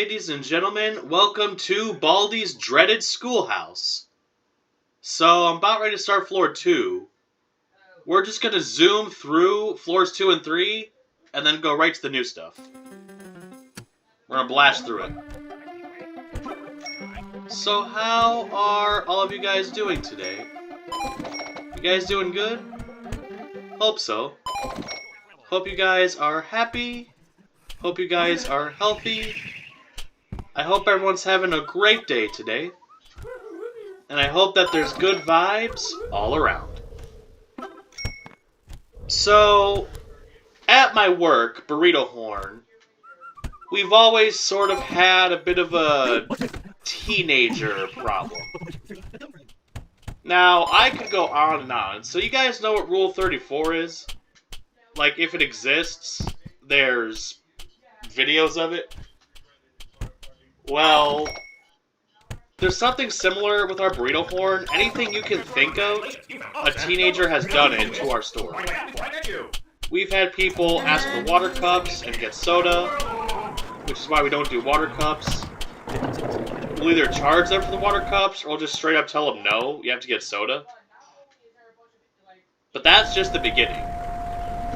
ladies and gentlemen. Welcome to Baldi's Dreaded Schoolhouse. So, I'm about ready to start floor 2. We're just going to zoom through floors 2 and 3, and then go right to the new stuff. We're going to blast through it. So, how are all of you guys doing today? You guys doing good? Hope so. Hope you guys are happy. Hope you guys are healthy. I hope everyone's having a great day today. And I hope that there's good vibes all around. So, at my work, Burrito Horn, we've always sort of had a bit of a teenager problem. Now, I could go on and on. So you guys know what Rule 34 is? Like, if it exists, there's videos of it. Well, there's something similar with our Burrito Horn. Anything you can think of, a teenager has done it to our store. We've had people ask for water cups and get soda, which is why we don't do water cups. We'll either charge them for the water cups, or we'll just straight up tell them no, you have to get soda. But that's just the beginning.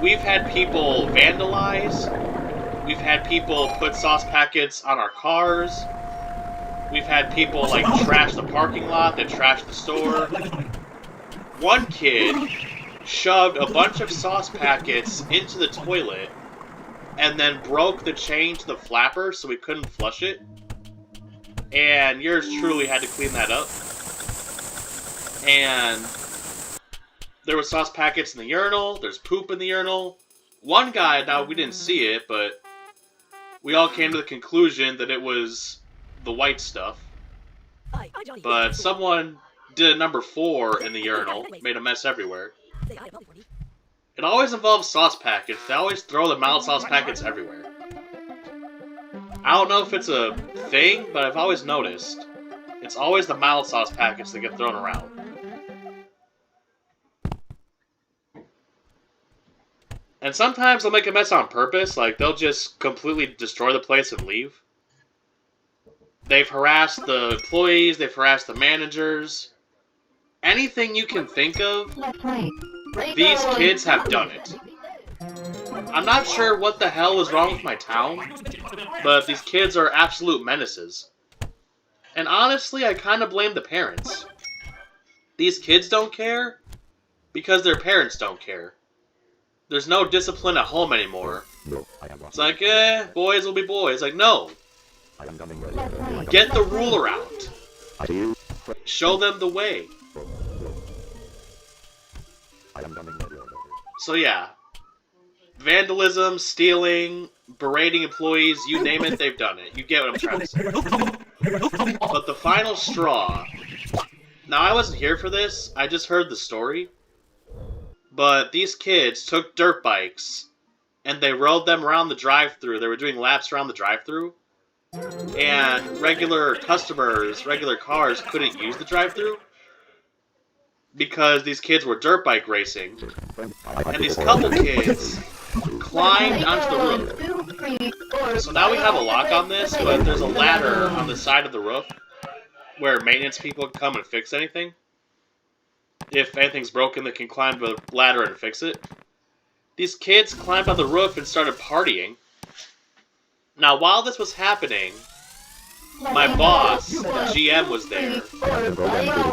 We've had people vandalize. We've had people put sauce packets on our cars. We've had people, like, trash the parking lot, then trash the store. One kid shoved a bunch of sauce packets into the toilet and then broke the chain to the flapper so we couldn't flush it. And yours truly had to clean that up. And there was sauce packets in the urinal. There's poop in the urinal. One guy, now we didn't see it, but we all came to the conclusion that it was the white stuff. But someone did a number 4 in the urinal, made a mess everywhere. It always involves sauce packets. They always throw the mild sauce packets everywhere. I don't know if it's a thing, but I've always noticed. It's always the mild sauce packets that get thrown around. And sometimes they'll make a mess on purpose, like they'll just completely destroy the place and leave. They've harassed the employees, they've harassed the managers. Anything you can think of, these kids have done it. I'm not sure what the hell is wrong with my town, but these kids are absolute menaces. And honestly, I kind of blame the parents. These kids don't care because their parents don't care. There's no discipline at home anymore. It's like, boys will be boys. Like, no. Get the ruler out. Show them the way. So yeah. Vandalism, stealing, berating employees, you name it, they've done it. You get what I'm trying to say. But the final straw... Now, I wasn't here for this. I just heard the story. But these kids took dirt bikes, and they rode them around the drive-thru. They were doing laps around the drive-thru. And regular customers, regular cars, couldn't use the drive-thru because these kids were dirt bike racing. And these couple kids climbed onto the roof. So now we have a lock on this, but there's a ladder on the side of the roof where maintenance people can come and fix anything. If anything's broken, they can climb the ladder and fix it. These kids climbed on the roof and started partying. Now, while this was happening, my boss, the GM, was there.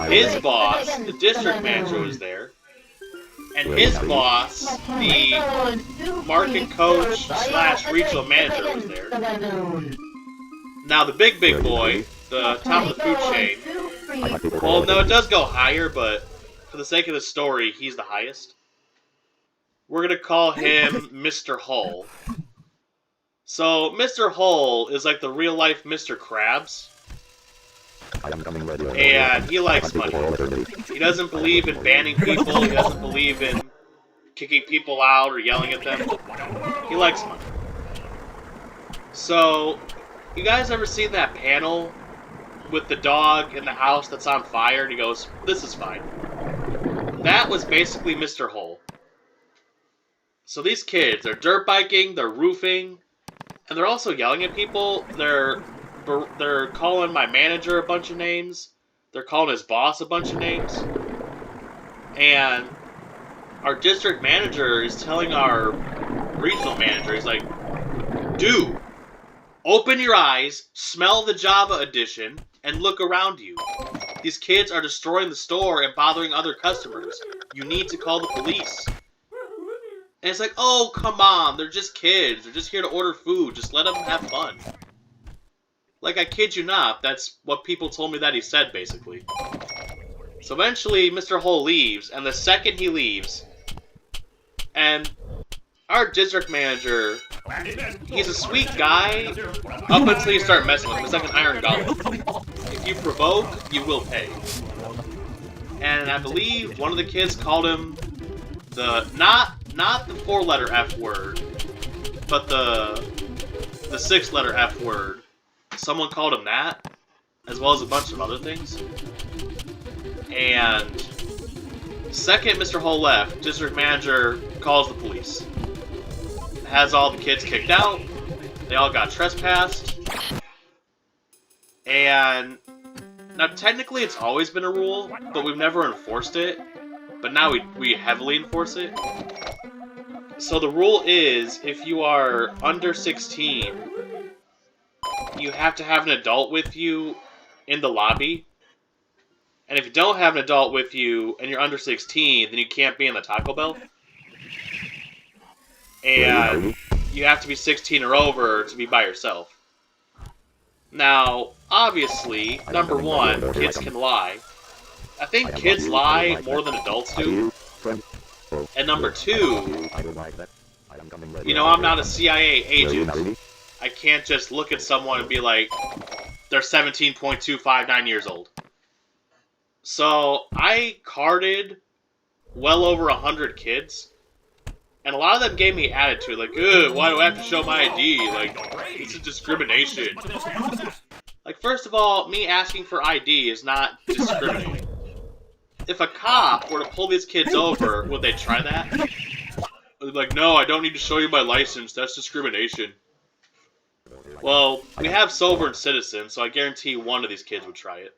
His boss, the district manager, was there. And his boss, the market coach / regional manager, was there. Now, the big boy, the top of the food chain, well, no, it does go higher, but for the sake of the story, he's the highest. We're going to call him Mr. Hull. So, Mr. Hull is like the real-life Mr. Krabs. And he likes money. He doesn't believe in banning people. He doesn't believe in kicking people out or yelling at them. He likes money. So, you guys ever seen that panel with the dog in the house that's on fire? And he goes, "This is fine." That was basically Mr. Hull. So these kids, they're dirt biking, they're roofing, and they're also yelling at people. They're they're calling my manager a bunch of names. They're calling his boss a bunch of names. And our district manager is telling our regional manager, he's like, dude, open your eyes, smell the Java edition, and look around you. These kids are destroying the store and bothering other customers. You need to call the police. And it's like, oh, come on, they're just kids. They're just here to order food. Just let them have fun. Like, I kid you not, that's what people told me that he said, basically. So eventually, Mr. Hole leaves, and the second he leaves, and our district manager, he's a sweet guy, up until you start messing with him. It's like an iron golem. If you provoke, you will pay. And I believe one of the kids called him the, not the 4-letter F word, but the 6-letter F word. Someone called him that, as well as a bunch of other things. And second Mr. Hole left, district manager calls the police. Has all the kids kicked out. They all got trespassed. And now technically it's always been a rule, but we've never enforced it. But now we heavily enforce it. So the rule is, if you are under 16, you have to have an adult with you in the lobby. And if you don't have an adult with you and you're under 16, then you can't be in the Taco Bell. And you have to be 16 or over to be by yourself. Now, obviously, number one, kids can lie. I think kids lie more than adults do. And number two, you know, I'm not a CIA agent. I can't just look at someone and be like, they're 17.259 years old. So, I carded well over 100 kids, and a lot of them gave me attitude, like, ugh, why do I have to show my ID? Like, this is discrimination. Like, first of all, me asking for ID is not discriminating. If a cop were to pull these kids over, would they try that? They'd be like, no, I don't need to show you my license, that's discrimination. Well, we have Sovereign Citizens, so I guarantee one of these kids would try it.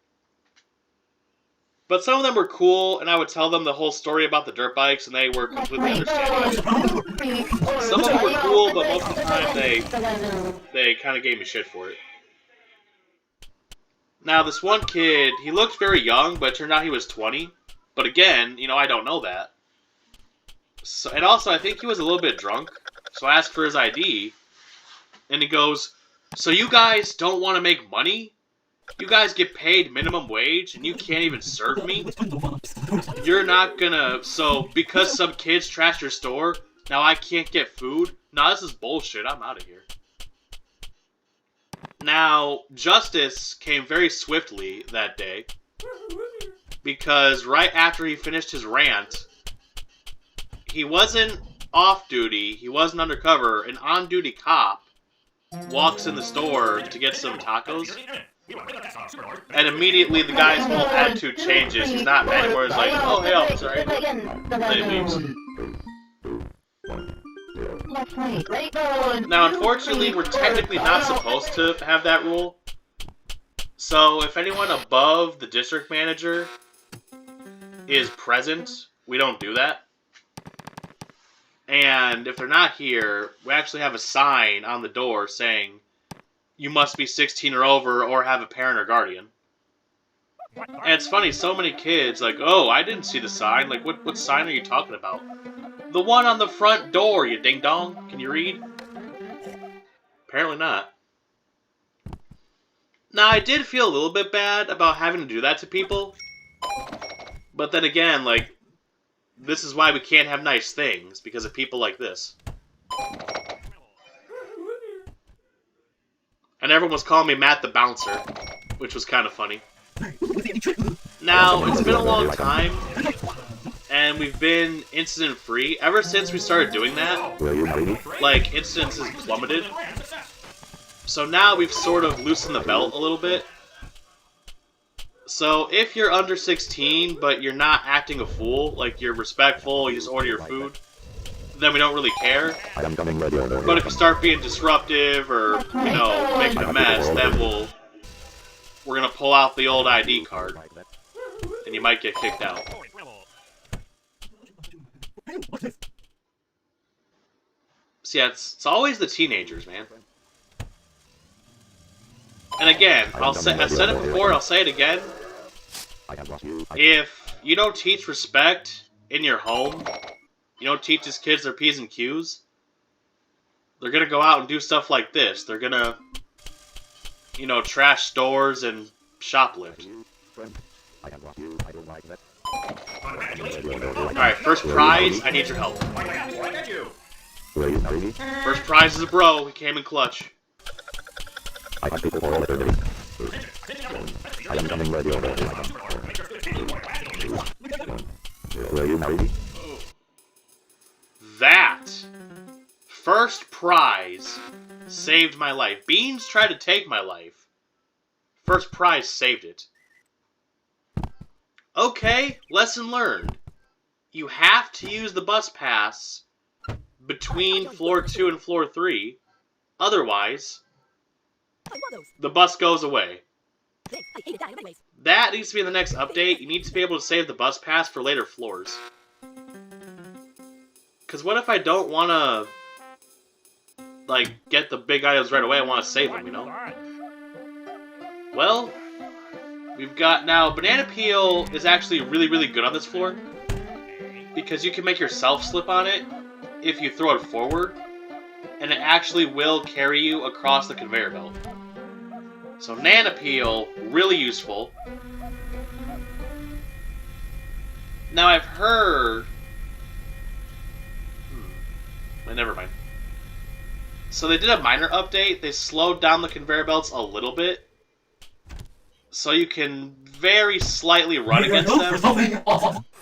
But some of them were cool, and I would tell them the whole story about the dirt bikes, and they were completely understanding. Some of them were cool, but most of the time they kind of gave me shit for it. Now, this one kid, he looked very young, but it turned out he was 20. But again, you know, I don't know that. So, and also, I think he was a little bit drunk, so I asked for his ID, and he goes, so you guys don't want to make money? You guys get paid minimum wage, and you can't even serve me? You're not gonna... So, because some kids trash your store, now I can't get food? Nah, this is bullshit. I'm out of here. Now, justice came very swiftly that day, because right after he finished his rant, he wasn't off-duty, he wasn't undercover, an on-duty cop walks in the store to get some tacos. And immediately the guy's whole attitude changes. He's not mad anymore. He's like, oh, hey, officer. And he leaves. Now, unfortunately, we're technically not supposed to have that rule. So, if anyone above the district manager is present, we don't do that. And if they're not here, we actually have a sign on the door saying, you must be 16 or over or have a parent or guardian. And it's funny, so many kids, like, oh, I didn't see the sign. Like, what sign are you talking about? The one on the front door, you ding-dong. Can you read? Apparently not. Now, I did feel a little bit bad about having to do that to people. But then again, like, this is why we can't have nice things, because of people like this. And everyone was calling me Matt the Bouncer, which was kind of funny. Now, it's been a long time, and we've been incident-free. Ever since we started doing that, like, incidents has plummeted. So now we've sort of loosened the belt a little bit. So if you're under 16, but you're not acting a fool, like you're respectful, you just order your food, then we don't really care. But if you start being disruptive or, you know, making a mess, then we'll we're gonna pull out the old ID card. And you might get kicked out. So yeah, it's always the teenagers, man. And again, I said it before, I'll say it again. If you don't teach respect in your home, you don't teach these kids their P's and Q's, they're gonna go out and do stuff like this. They're gonna, you know, trash stores and shoplift. Alright, first prize, I need your help. First prize is a bro, he came in clutch. I am coming ready over. Were you ready? That first prize saved my life. Beans tried to take my life. First prize saved it. Okay, lesson learned. You have to use the bus pass between floor 2 and floor 3. Otherwise, the bus goes away. That needs to be in the next update. You need to be able to save the bus pass for later floors. Because what if I don't want to, like, get the big items right away? I want to save them, you know? Well, we've got now, Banana Peel is actually really, really good on this floor. Because you can make yourself slip on it if you throw it forward. And it actually will carry you across the conveyor belt. So Nana Peel, really useful. Now I've heard... never mind. So they did a minor update. They slowed down the conveyor belts a little bit. So you can very slightly run against them.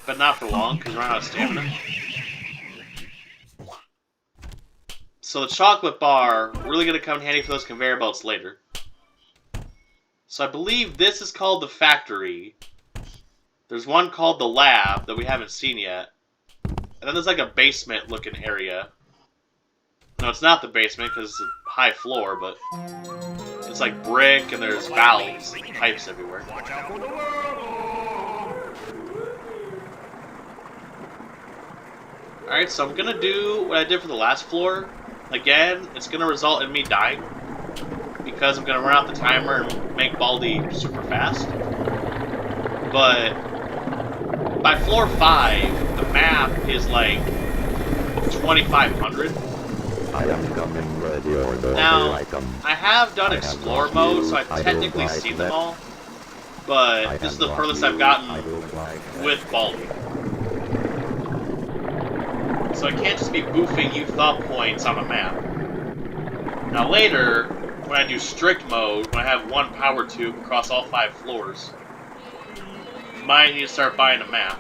But not for long, because you run out of stamina. So the chocolate bar, really going to come in handy for those conveyor belts later. So I believe this is called the factory. There's one called the lab that we haven't seen yet. And then there's like a basement looking area. No, it's not the basement because it's a high floor, but it's like brick and there's valves and pipes everywhere. Alright, so I'm gonna do what I did for the last floor. Again, it's gonna result in me dying. Because I'm gonna run out the timer and make Baldi super fast. But by floor 5, the map is like 2,500. I am coming ready over. Now, I have done Explore mode, so I've technically seen them all. But this is the furthest I've gotten with Baldi. So I can't just be boofing you thought points on a map. Now later, when I do strict mode, when I have one power tube across all 5 floors, you might need to start buying a map.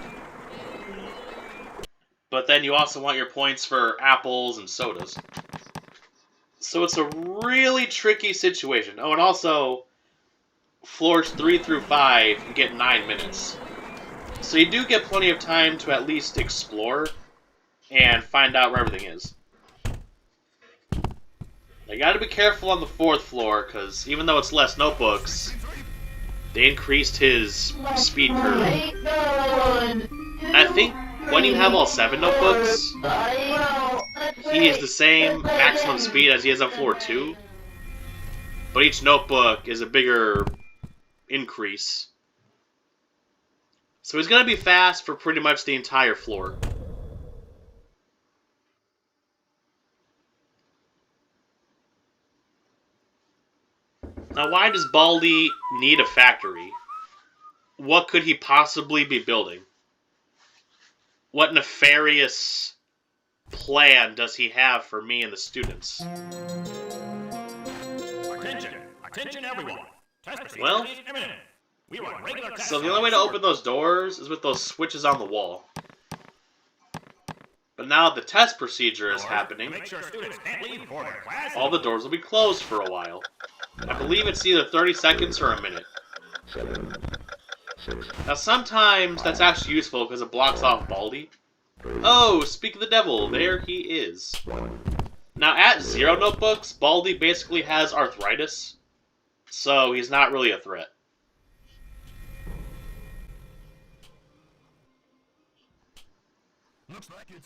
But then you also want your points for apples and sodas. So it's a really tricky situation. Oh, and also, floors 3 through 5, you get 9 minutes. So you do get plenty of time to at least explore and find out where everything is. I gotta be careful on the 4th floor, because even though it's less notebooks, they increased his speed curve. I think when you have all 7 notebooks, he is the same maximum speed as he is on floor 2. But each notebook is a bigger increase. So he's gonna be fast for pretty much the entire floor. Now, why does Baldi need a factory? What could he possibly be building? What nefarious plan does he have for me and the students? Attention! Attention everyone! Well, so the only way to open those doors is with those switches on the wall. But now the test procedure is happening. All the doors will be closed for a while. I believe it's either 30 seconds or a minute. Now sometimes that's actually useful because it blocks off Baldi. Oh, speak of the devil, there he is. Now at 0 notebooks, Baldi basically has arthritis. So he's not really a threat.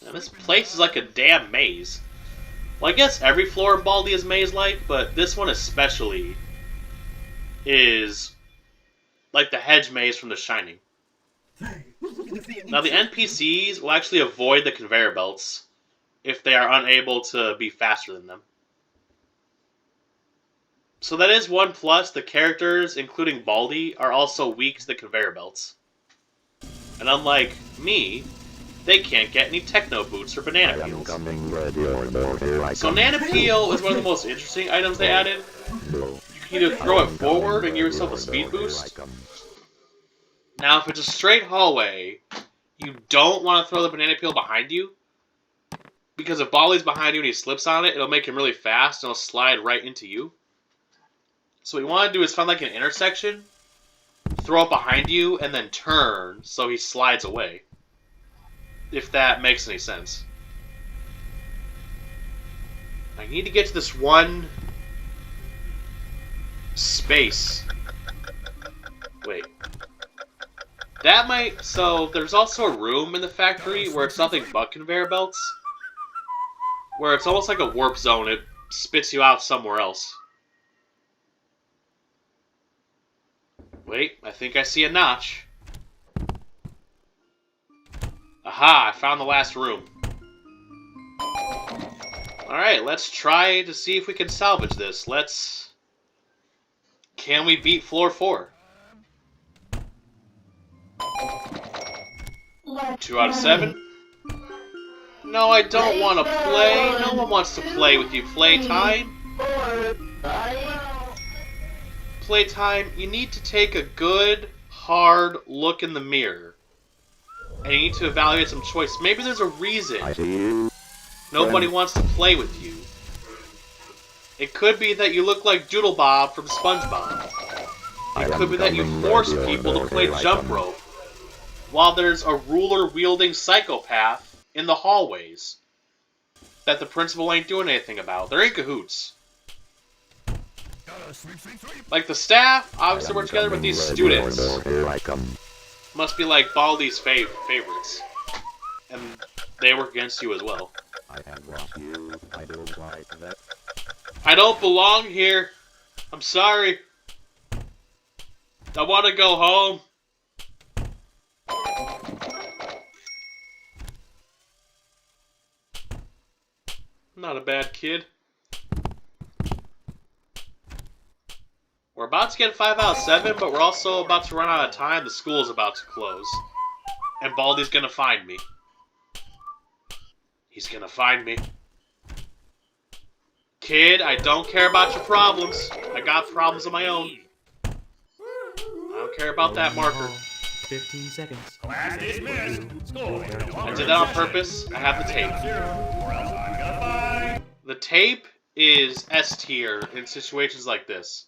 And this place is like a damn maze. Well, I guess every floor in Baldi is maze-like, but this one especially is like the hedge maze from The Shining. Now, the NPCs will actually avoid the conveyor belts if they are unable to be faster than them. So that is one plus. The characters, including Baldi, are also weak to the conveyor belts. And unlike me, they can't get any techno boots or banana I am peels. coming, ready or no, here I So come. banana peel is one of the most interesting items they added. No. You can either throw I it am forward coming, and give ready yourself a or speed no, here I boost. come. Now, if it's a straight hallway, you don't want to throw the banana peel behind you. Because if Baldi's behind you and he slips on it, it'll make him really fast and it'll slide right into you. So what you want to do is find like an intersection, throw it behind you, and then turn so he slides away. If that makes any sense. I need to get to this one space. Wait. That might... So, there's also a room in the factory where it's nothing but conveyor belts. Where it's almost like a warp zone. It spits you out somewhere else. Wait, I think I see a notch. Aha, I found the last room. Alright, let's try to see if we can salvage this. Can we beat floor 4? 2 out of 7? No, I don't want to play. No one wants to play with you. Playtime? Playtime, you need to take a good, hard look in the mirror. And you need to evaluate some choice. Maybe there's a reason I see you. nobody wants to play with you. It could be that you look like Doodle Bob from SpongeBob. It could be that you force people to play jump rope, while there's a ruler-wielding psychopath in the hallways that the principal ain't doing anything about. They're in cahoots. Like the staff, obviously we're together, but these students Here I come. must be like Baldi's favorites. And they work against you as well. I have lost you. I don't like that. I don't belong here. I'm sorry. I want to go home. I'm not a bad kid. We're about to get 5 out of 7, but we're also about to run out of time. The school's about to close. And Baldi's gonna find me. He's gonna find me. Kid, I don't care about your problems. I got problems of my own. I don't care about that marker. 15 seconds. Class dismissed. Score. I did that on purpose. I have the tape. The tape is S tier in situations like this.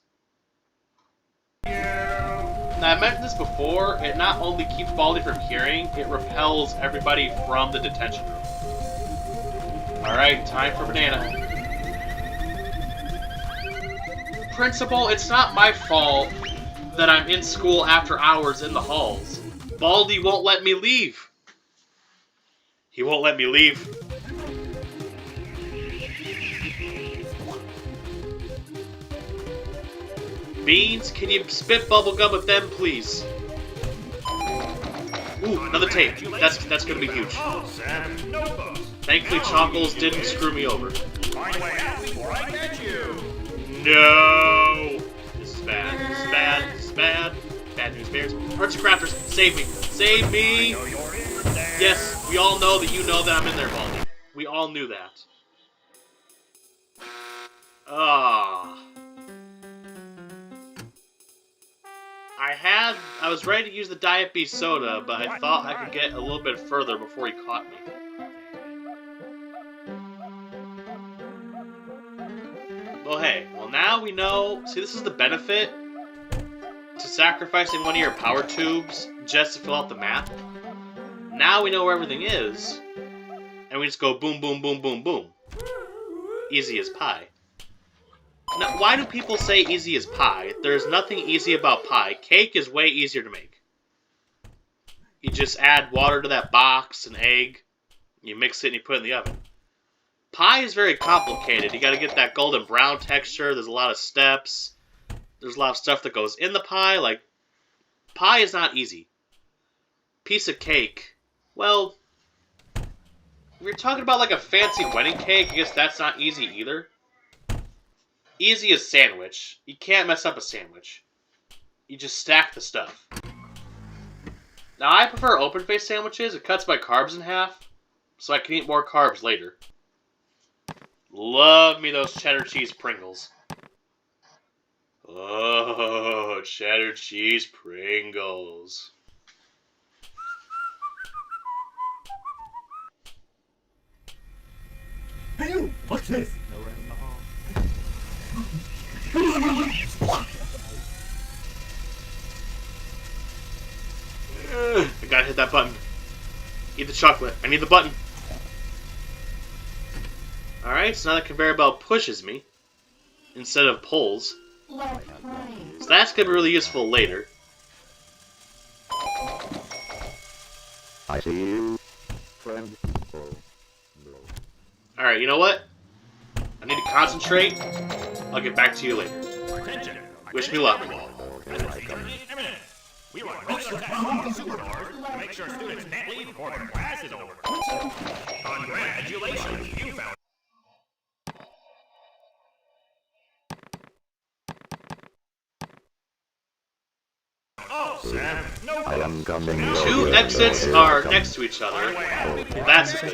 Now, I mentioned this before. It not only keeps Baldi from hearing, it repels everybody from the detention room. Alright, time for banana. Principal, it's not my fault that I'm in school after hours in the halls. Baldi won't let me leave. He won't let me leave. Beans, can you spit bubblegum with them, please? Ooh, another tape. That's gonna be huge. Sam, notebooks. Thankfully, Chonkles didn't screw me over. Find a way out before I get you. No! This is bad. This is bad. This is bad. Bad news bears. Arts and Crafters, save me. Save me! Know you're in there. Yes, we all know that you know that I'm in there, Baldi. We all knew that. Ah. I was ready to use the Diet Beast soda, but I thought I could get a little bit further before he caught me. Well, hey. Well, now we know... See, this is the benefit to sacrificing one of your power tubes just to fill out the map. Now we know where everything is, and we just go boom, boom, boom, boom, boom. Easy as pie. Now, why do people say easy as pie? There's nothing easy about pie. Cake is way easier to make. You just add water to that box, an egg, You mix it and you put it in the oven. Pie is very complicated. You gotta get that golden brown texture. There's a lot of steps. There's a lot of stuff that goes in the pie. Like, pie is not easy. Piece of cake. Well, if you're talking about like a fancy wedding cake, I guess that's not easy either. Easy as sandwich. You can't mess up a sandwich. You just stack the stuff. Now, I prefer open-faced sandwiches. It cuts my carbs in half, so I can eat more carbs later. Love me those cheddar cheese Pringles. Oh, cheddar cheese Pringles. Hey you! What's this? I gotta hit that button. Eat the chocolate. I need the button. Alright, so now the conveyor belt pushes me instead of pulls. So that's gonna be really useful later. I see you, friend. Oh, no. Alright, you know what? I need to concentrate. I'll get back to you later. Attention. Wish me luck. Here I come. We want regular tasks super doors to make sure students can't leave before the class is over. Congratulations, you found. Oh, Sam, no I am coming. Two exits are next to each other. That's good.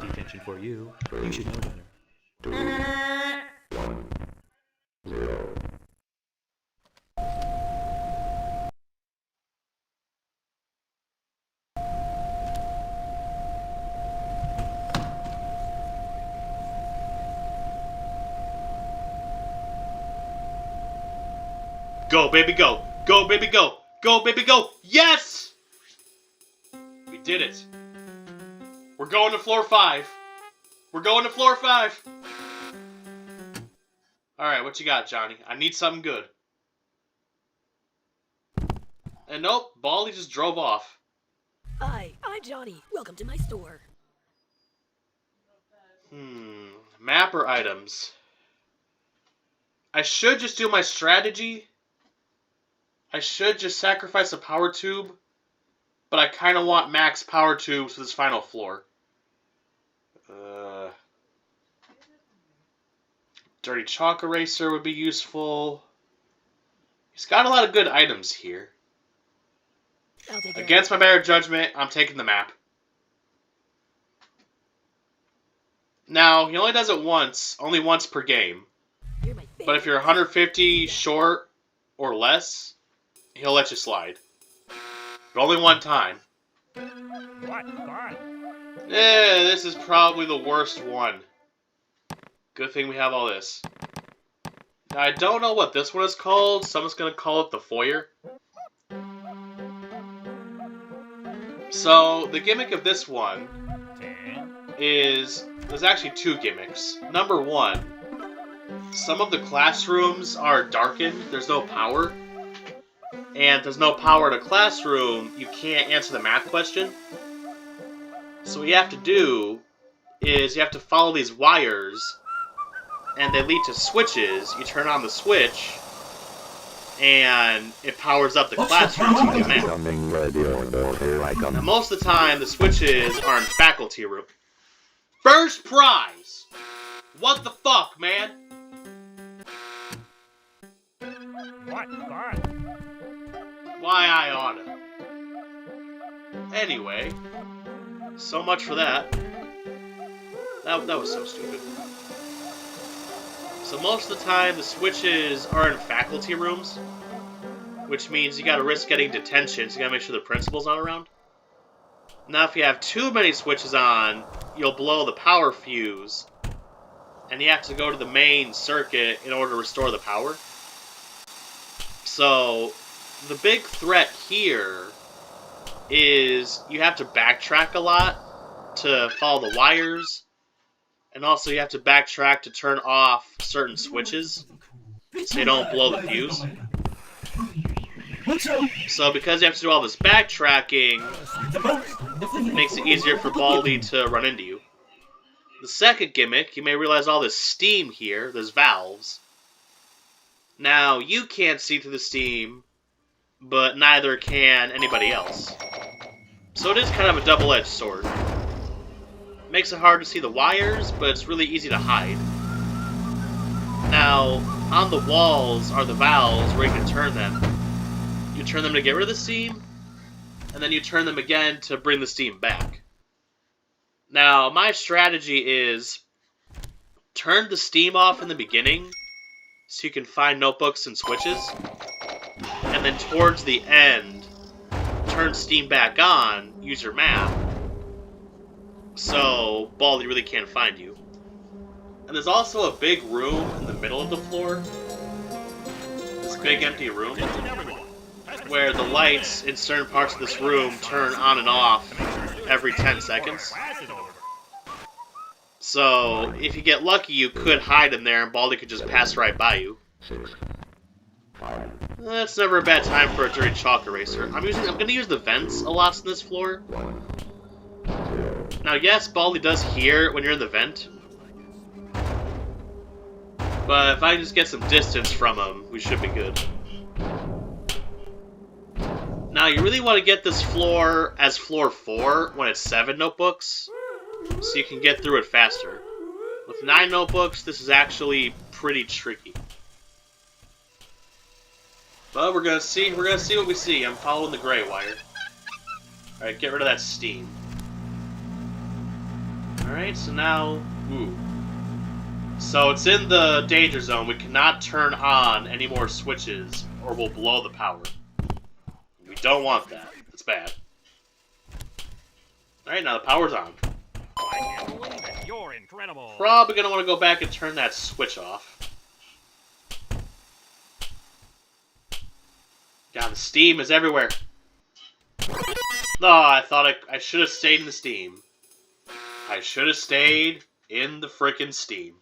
Detention for you. You should know better. 2, 1, 0. Go, baby, go. Go, baby, go. Go, baby, go. Yes! We did it. We're going to floor 5. We're going to floor 5. Alright, what you got, Johnny? I need something good. And nope, Baldy just drove off. Hi, I'm Johnny. Welcome to my store. Mapper items. I should just do my strategy. I should just sacrifice a power tube, but I kind of want max power tubes for this final floor. Dirty chalk eraser would be useful. He's got a lot of good items here. I'll take care Against my better judgment, I'm taking the map. Now, he only does it once, only once per game. You're my But if you're 150 short or less, he'll let you slide. But only one time. What? Fun. This is probably the worst one. Good thing we have all this. Now, I don't know what this one is called. Someone's gonna call it the foyer. So, the gimmick of this one is... There's actually two gimmicks. Number one, some of the classrooms are darkened. There's no power. And if there's no power in a classroom, you can't answer the math question. So what you have to do is you have to follow these wires, and they lead to switches. You turn on the switch, and it powers up the classroom to do math. Coming ready or no, here I come. Now, most of the time, the switches are in faculty room. First prize! What the fuck, man? What? Fun. Why I oughta. Anyway, so much for that. That was so stupid. So most of the time, the switches are in faculty rooms, which means you gotta risk getting detention, so you gotta make sure the principal's not around. Now, if you have too many switches on, you'll blow the power fuse, and you have to go to the main circuit in order to restore the power. So, the big threat here is you have to backtrack a lot to follow the wires, and also you have to backtrack to turn off certain switches so you don't blow the fuse. So because you have to do all this backtracking, It makes it easier for Baldi to run into you. The second gimmick, you may realize all this steam here, there's valves. Now, you can't see through the steam, but neither can anybody else. So it is kind of a double-edged sword. Makes it hard to see the wires, but it's really easy to hide. Now, on the walls are the valves where you can turn them. You turn them to get rid of the steam, and then you turn them again to bring the steam back. Now, my strategy is turn the steam off in the beginning so you can find notebooks and switches, and then towards the end, turn steam back on, use your map, so Baldi really can't find you. And there's also a big room in the middle of the floor, this big empty room, where the lights in certain parts of this room turn on and off every 10 seconds. So, if you get lucky, you could hide in there and Baldi could just pass right by you. 6, 5, That's never a bad time for a dirty chalk eraser. I'm gonna use the vents a lot on this floor. 1, 0. Now, yes, Baldi does hear it when you're in the vent. But if I just get some distance from him, we should be good. Now, you really want to get this floor as floor 4 when it's 7 notebooks, so you can get through it faster. With 9 notebooks, this is actually pretty tricky. But we're gonna see what we see. I'm following the gray wire. Alright, get rid of that steam. Alright, so now... Ooh. So it's in the danger zone. We cannot turn on any more switches, or we'll blow the power. We don't want that. It's bad. Alright, now the power's on. I can't believe it. You're incredible. Probably gonna want to go back and turn that switch off. God, the steam is everywhere. No, I thought I should have stayed in the steam. I should have stayed in the frickin' steam.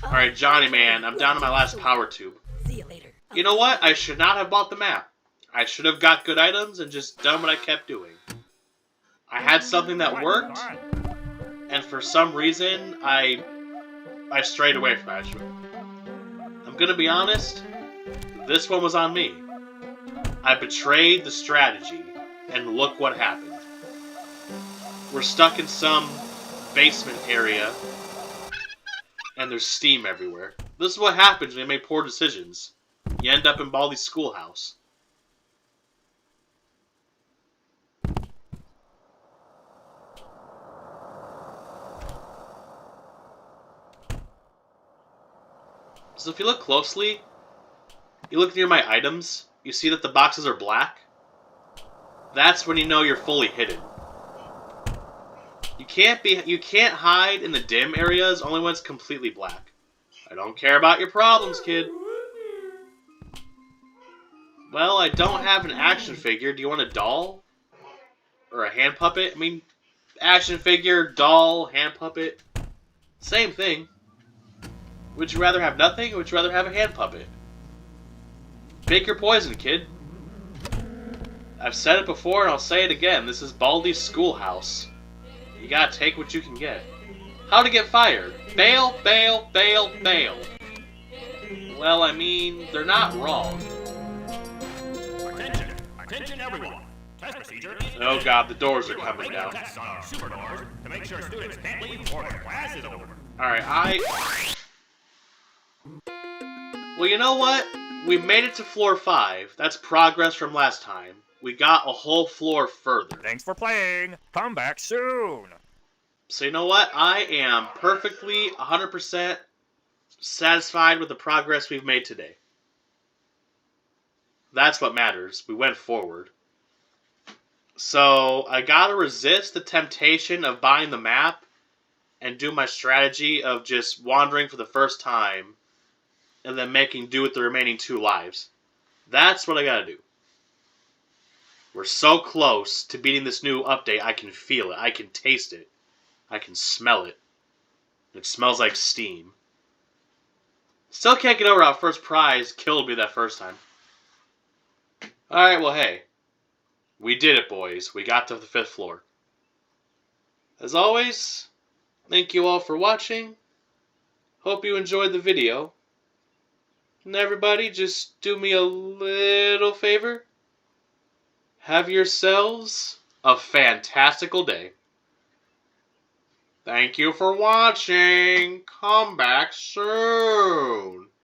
Alright, Johnny man, I'm down to my last power tube. See you later. You know what? I should not have bought the map. I should have got good items and just done what I kept doing. I had something that worked, and for some reason, I strayed away from that. I'm gonna be honest, this one was on me. I betrayed the strategy, and look what happened. We're stuck in some basement area, and there's steam everywhere. This is what happens when you make poor decisions. You end up in Baldi's schoolhouse. So if you look closely, you look near my items, you see that the boxes are black. That's when you know you're fully hidden. You can't hide in the dim areas only when it's completely black. I don't care about your problems, kid. Well, I don't have an action figure. Do you want a doll? Or a hand puppet? I mean, action figure, doll, hand puppet. Same thing. Would you rather have nothing, or would you rather have a hand puppet? Pick your poison, kid. I've said it before, and I'll say it again. This is Baldi's schoolhouse. You gotta take what you can get. How to get fired? Bail, bail, bail, bail. Well, I mean, they're not wrong. Attention! Attention everyone! Test procedure is... Oh god, the doors are coming down. Tests on our super doors to make sure students can't leave before the class is over. Alright, Well, you know what? We made it to floor 5. That's progress from last time. We got a whole floor further. Thanks for playing. Come back soon. So you know what? I am perfectly 100% satisfied with the progress we've made today. That's what matters. We went forward. So I gotta resist the temptation of buying the map and do my strategy of just wandering for the first time and then making do with the remaining 2 lives. That's what I gotta do. We're so close to beating this new update, I can feel it. I can taste it. I can smell it. It smells like steam. Still can't get over how first prize killed me that first time. Alright, well hey. We did it, boys. We got to the 5th floor. As always, thank you all for watching. Hope you enjoyed the video. And everybody, just do me a little favor. Have yourselves a fantastical day. Thank you for watching. Come back soon.